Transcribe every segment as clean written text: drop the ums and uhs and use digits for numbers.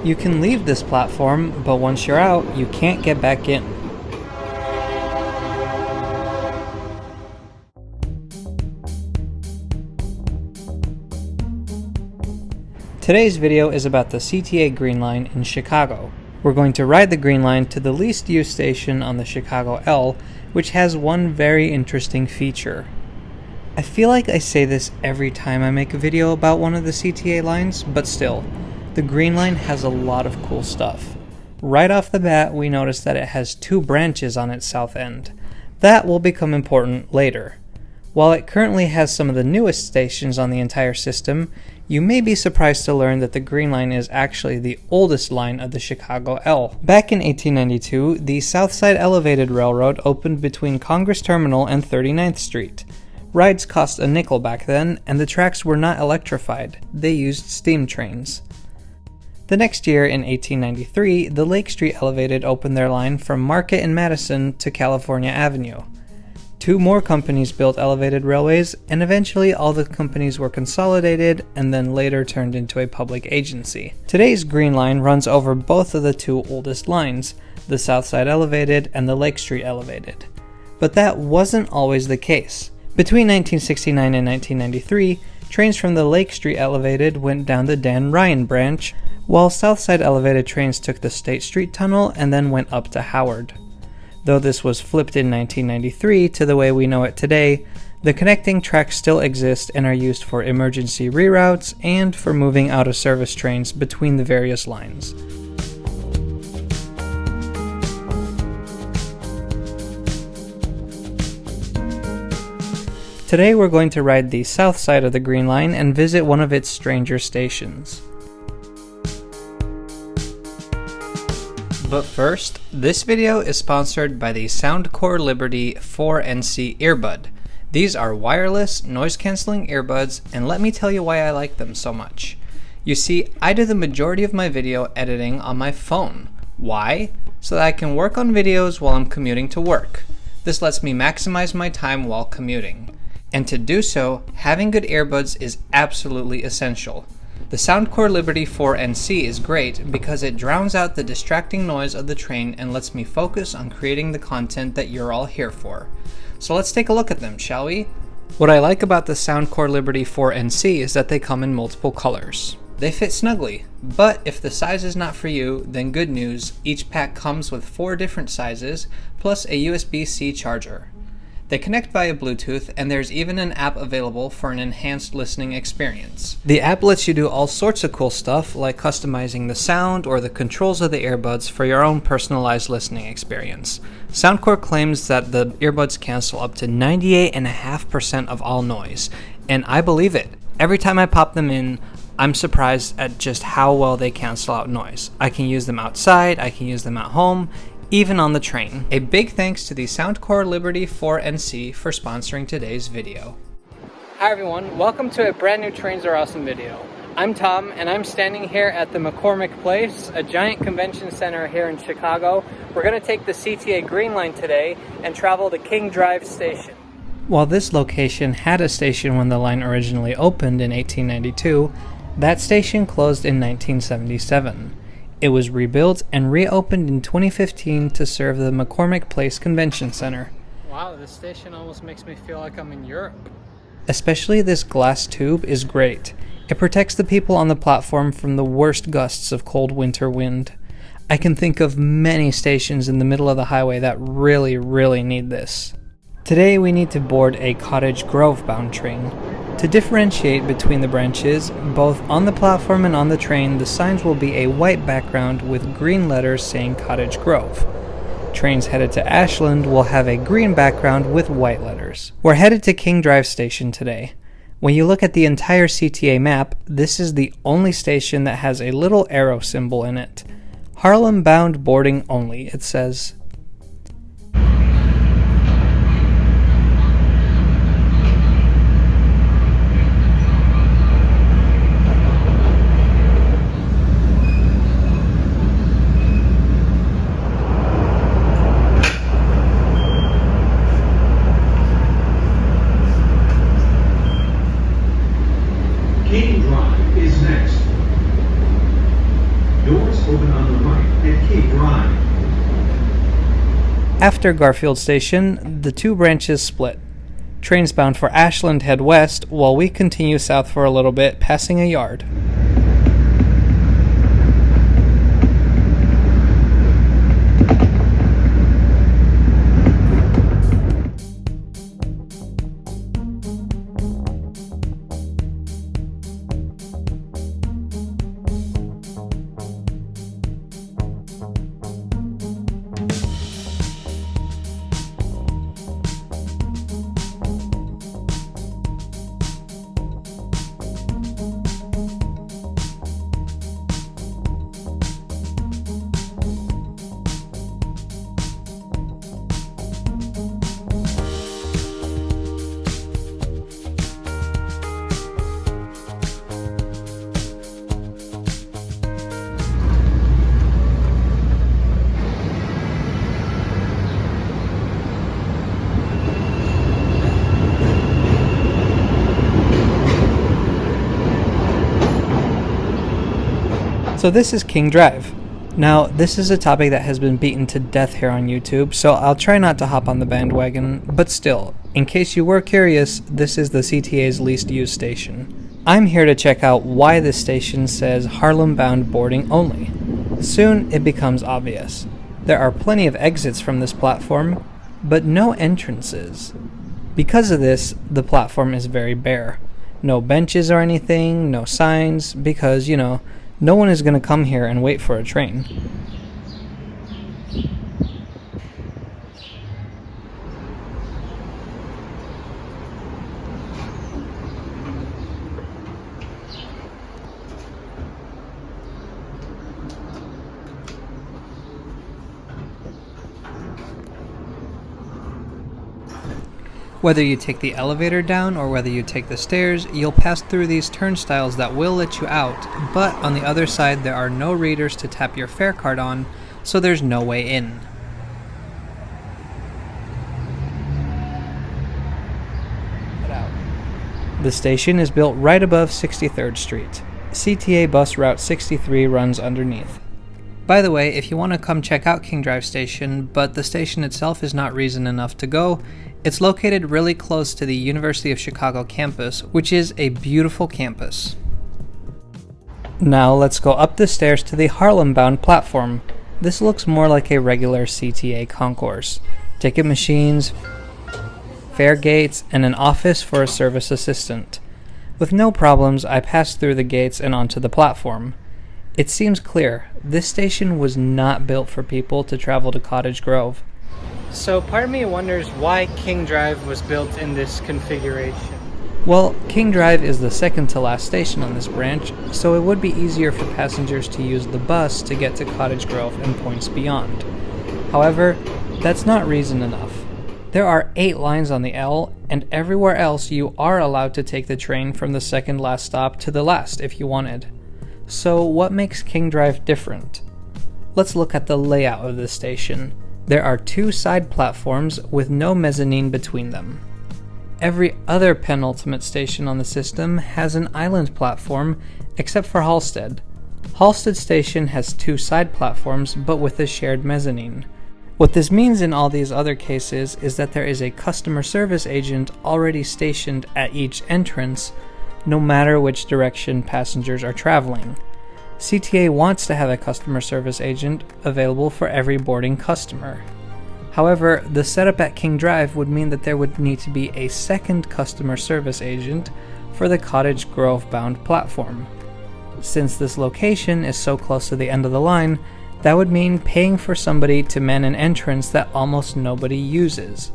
You can leave this platform, but once you're out, you can't get back in. Today's video is about the CTA Green Line in Chicago. We're going to ride the Green Line to the least used station on the Chicago L, which has one very interesting feature. I feel like I say this every time I make a video about one of the CTA lines, but still, the Green Line has a lot of cool stuff. Right off the bat, we notice that it has two branches on its south end. That will become important later. While it currently has some of the newest stations on the entire system, you may be surprised to learn that the Green Line is actually the oldest line of the Chicago L. Back in 1892, the Southside Elevated Railroad opened between Congress Terminal and 39th Street. Rides cost a nickel back then, and the tracks were not electrified. They used steam trains. The next year, in 1893, the Lake Street Elevated opened their line from Market and Madison to California Avenue. Two more companies built elevated railways, and eventually all the companies were consolidated and then later turned into a public agency. Today's Green Line runs over both of the two oldest lines, the Southside Elevated and the Lake Street Elevated. But that wasn't always the case. Between 1969 and 1993, trains from the Lake Street Elevated went down the Dan Ryan branch, while Southside Elevated trains took the State Street Tunnel and then went up to Howard. Though this was flipped in 1993 to the way we know it today, the connecting tracks still exist and are used for emergency reroutes and for moving out-of-service trains between the various lines. Today we're going to ride the south side of the Green Line and visit one of its stranger stations. But first, this video is sponsored by the Soundcore Liberty 4NC earbud. These are wireless, noise-canceling earbuds, and let me tell you why I like them so much. You see, I do the majority of my video editing on my phone. Why? So that I can work on videos while I'm commuting to work. This lets me maximize my time while commuting. And to do so, having good earbuds is absolutely essential. The Soundcore Liberty 4NC is great because it drowns out the distracting noise of the train and lets me focus on creating the content that you're all here for. So let's take a look at them, shall we? What I like about the Soundcore Liberty 4NC is that they come in multiple colors. They fit snugly, but if the size is not for you, then good news, each pack comes with 4 different sizes, plus a USB-C charger. They connect via Bluetooth, and there's even an app available for an enhanced listening experience. The app lets you do all sorts of cool stuff, like customizing the sound or the controls of the earbuds for your own personalized listening experience. Soundcore claims that the earbuds cancel up to 98.5% of all noise, and I believe it. Every time I pop them in, I'm surprised at just how well they cancel out noise. I can use them outside, I can use them at home, even on the train. A big thanks to the Soundcore Liberty 4NC for sponsoring today's video. Hi everyone, welcome to a brand new Trains Are Awesome video. I'm Tom, and I'm standing here at the McCormick Place, a giant convention center here in Chicago. We're going to take the CTA Green Line today and travel to King Drive Station. While this location had a station when the line originally opened in 1892, that station closed in 1977. It was rebuilt and reopened in 2015 to serve the McCormick Place Convention Center. Wow, this station almost makes me feel like I'm in Europe. Especially this glass tube is great. It protects the people on the platform from the worst gusts of cold winter wind. I can think of many stations in the middle of the highway that really need this. Today we need to board a Cottage Grove bound train. To differentiate between the branches, both on the platform and on the train, the signs will be a white background with green letters saying Cottage Grove. Trains headed to Ashland will have a green background with white letters. We're headed to King Drive Station today. When you look at the entire CTA map, this is the only station that has a little arrow symbol in it. Harlem bound boarding only, it says. King Drive is next. Doors doors open on the right at Key Drive. After Garfield Station, the two branches split. Trains bound for Ashland head west, while we continue south for a little bit, passing a yard. So this is King Drive. Now, this is a topic that has been beaten to death here on YouTube, so I'll try not to hop on the bandwagon, but still, in case you were curious, this is the CTA's least used station. I'm here to check out why this station says Harlem-bound boarding only. Soon, it becomes obvious. There are plenty of exits from this platform, but no entrances. Because of this, the platform is very bare. No benches or anything, no signs, because, no one is going to come here and wait for a train. Whether you take the elevator down or whether you take the stairs, you'll pass through these turnstiles that will let you out, but on the other side there are no readers to tap your fare card on, so there's no way in. The station is built right above 63rd Street. CTA bus route 63 runs underneath. By the way, if you want to come check out King Drive Station, but the station itself is not reason enough to go, it's located really close to the University of Chicago campus, which is a beautiful campus. Now let's go up the stairs to the Harlem-bound platform. This looks more like a regular CTA concourse. Ticket machines, fare gates, and an office for a service assistant. With no problems, I passed through the gates and onto the platform. It seems clear, this station was not built for people to travel to Cottage Grove. So part of me wonders why King Drive was built in this configuration. Well, King Drive is the second to last station on this branch, so it would be easier for passengers to use the bus to get to Cottage Grove and points beyond. However, that's not reason enough. There are 8 lines on the L, and everywhere else you are allowed to take the train from the second last stop to the last if you wanted. So what makes King Drive different? Let's look at the layout of this station. There are 2 side platforms with no mezzanine between them. Every other penultimate station on the system has an island platform, except for Halsted. Halsted Station has 2 side platforms, but with a shared mezzanine. What this means in all these other cases is that there is a customer service agent already stationed at each entrance, no matter which direction passengers are traveling. CTA wants to have a customer service agent available for every boarding customer. However, the setup at King Drive would mean that there would need to be a second customer service agent for the Cottage Grove bound platform. Since this location is so close to the end of the line, that would mean paying for somebody to man an entrance that almost nobody uses.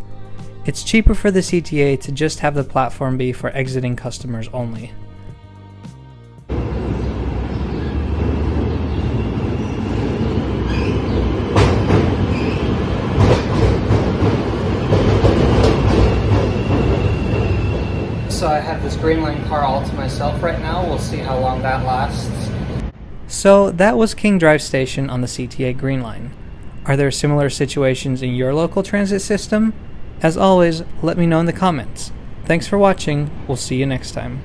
It's cheaper for the CTA to just have the platform be for exiting customers only. So I have this Green Line car all to myself right now. We'll see how long that lasts. So that was King Drive Station on the CTA Green Line. Are there similar situations in your local transit system? As always, let me know in the comments. Thanks for watching. We'll see you next time.